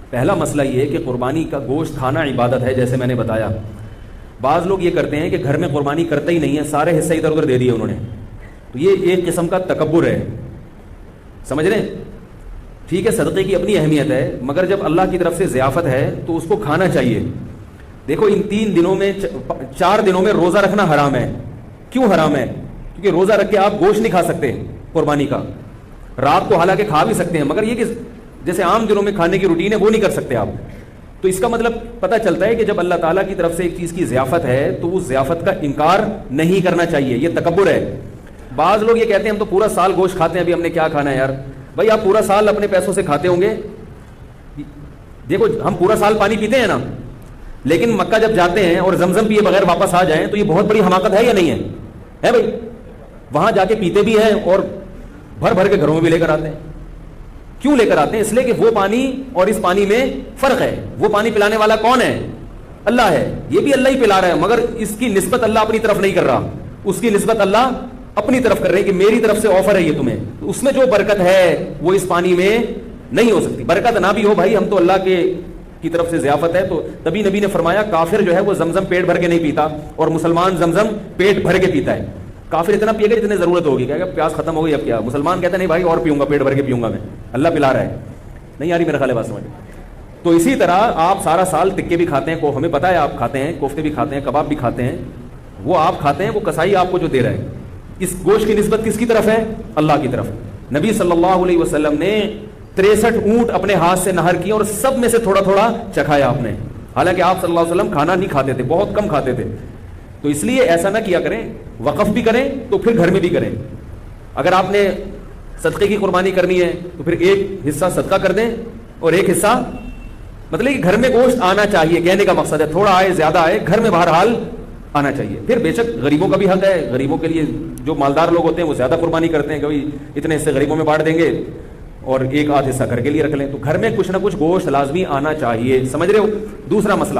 پہلا مسئلہ یہ ہے کہ قربانی کا گوشت کھانا عبادت ہے، جیسے میں نے بتایا. بعض لوگ یہ کرتے ہیں کہ گھر میں قربانی کرتے ہی نہیں ہے، سارے حصے ادھر ادھر دے دیے انہوں نے، تو یہ ایک قسم کا تکبر ہے. سمجھ رہے ہیں؟ ٹھیک ہے، صدقے کی اپنی اہمیت ہے، مگر جب اللہ کی طرف سے ضیافت ہے تو اس کو کھانا چاہیے. دیکھو ان 3 دنوں میں 4 دنوں میں روزہ رکھنا حرام ہے. کیوں حرام ہے؟ کیونکہ روزہ رکھ کے آپ گوشت نہیں کھا سکتے قربانی کا. رات کو حالانکہ کھا بھی سکتے ہیں، مگر یہ کہ جیسے عام دنوں میں کھانے کی روٹین ہے وہ نہیں کر سکتے آپ. تو اس کا مطلب پتہ چلتا ہے کہ جب اللہ تعالیٰ کی طرف سے ایک چیز کی ضیافت ہے تو اس ضیافت کا انکار نہیں کرنا چاہیے. یہ تکبر ہے. بعض لوگ یہ کہتے ہیں ہم تو پورا سال گوشت کھاتے ہیں، ابھی ہم نے کیا کھانا ہے یار. بھائی آپ پورا سال اپنے پیسوں سے کھاتے ہوں گے. دیکھو ہم پورا سال پانی پیتے ہیں نا، لیکن مکہ جب جاتے ہیں اور زمزم پیے بغیر واپس آ جائیں تو یہ بہت بڑی حماقت ہے یا نہیں ہے بھائی؟ وہاں جا کے پیتے بھی ہیں اور بھر بھر کے گھروں میں بھی لے کر آتے ہیں. کیوں لے کر آتے ہیں؟ اس لیے کہ وہ پانی اور اس پانی میں فرق ہے. وہ پانی پلانے والا کون ہے؟ اللہ ہے. یہ بھی اللہ ہی پلا رہا ہے، مگر اس کی نسبت اللہ اپنی طرف نہیں کر رہا. اس کی نسبت اللہ اپنی طرف کر رہے کہ میری طرف سے آفر ہے یہ تمہیں. اس میں جو برکت ہے وہ اس پانی میں نہیں ہو سکتی. برکت نہ بھی ہو بھائی، ہم تو اللہ کی طرف سے ضیافت ہے. تو تبھی نبی نے فرمایا کافر جو ہے وہ زمزم پیٹ بھر کے نہیں پیتا اور مسلمان زمزم پیٹ بھر کے پیتا ہے. کافر اتنا پیے گا جتنے ضرورت ہوگی. کہے گا پیاس ختم ہو گئی اب کیا. مسلمان کہتا ہے نہیں بھائی اور پیوں گا، پیٹ بھر کے پیوں گا میں، اللہ پلا رہا ہے. نہیں یاری میرا خیال ہے بات سمجھ. تو اسی طرح آپ سارا سال ٹکے بھی کھاتے ہیں، ہمیں پتہ ہے آپ کھاتے ہیں، کوفتے بھی کھاتے ہیں، کباب بھی کھاتے ہیں. وہ آپ کھاتے ہیں، وہ کسائی آپ کو جو دے رہا ہے. اس گوشت کی نسبت کس کی طرف ہے؟ اللہ کی طرف. نبی صلی اللہ علیہ وسلم نے 63 اونٹ اپنے ہاتھ سے نہر کیے اور سب میں سے تھوڑا تھوڑا چکھایا آپ نے. حالانکہ آپ صلی اللہ علیہ وسلم کھانا نہیں کھاتے تھے، بہت کم کھاتے تھے. تو اس لیے ایسا نہ کیا کریں. وقف بھی کریں تو پھر گھر میں بھی کریں. اگر آپ نے صدقے کی قربانی کرنی ہے تو پھر ایک حصہ صدقہ کر دیں اور ایک حصہ، مطلب کہ گھر میں گوشت آنا چاہیے. کہنے کا مقصد ہے تھوڑا آئے زیادہ آئے، گھر میں بہرحال آنا چاہیے. پھر بے شک غریبوں کا بھی حق ہے. غریبوں کے لیے جو مالدار لوگ ہوتے ہیں وہ زیادہ قربانی کرتے ہیں، کبھی اتنے حصے غریبوں میں بانٹ دیں گے اور ایک آدھ حصہ گھر کے لیے رکھ لیں. تو گھر میں کچھ نہ کچھ گوشت لازمی آنا چاہیے. سمجھ رہے ہو؟ دوسرا مسئلہ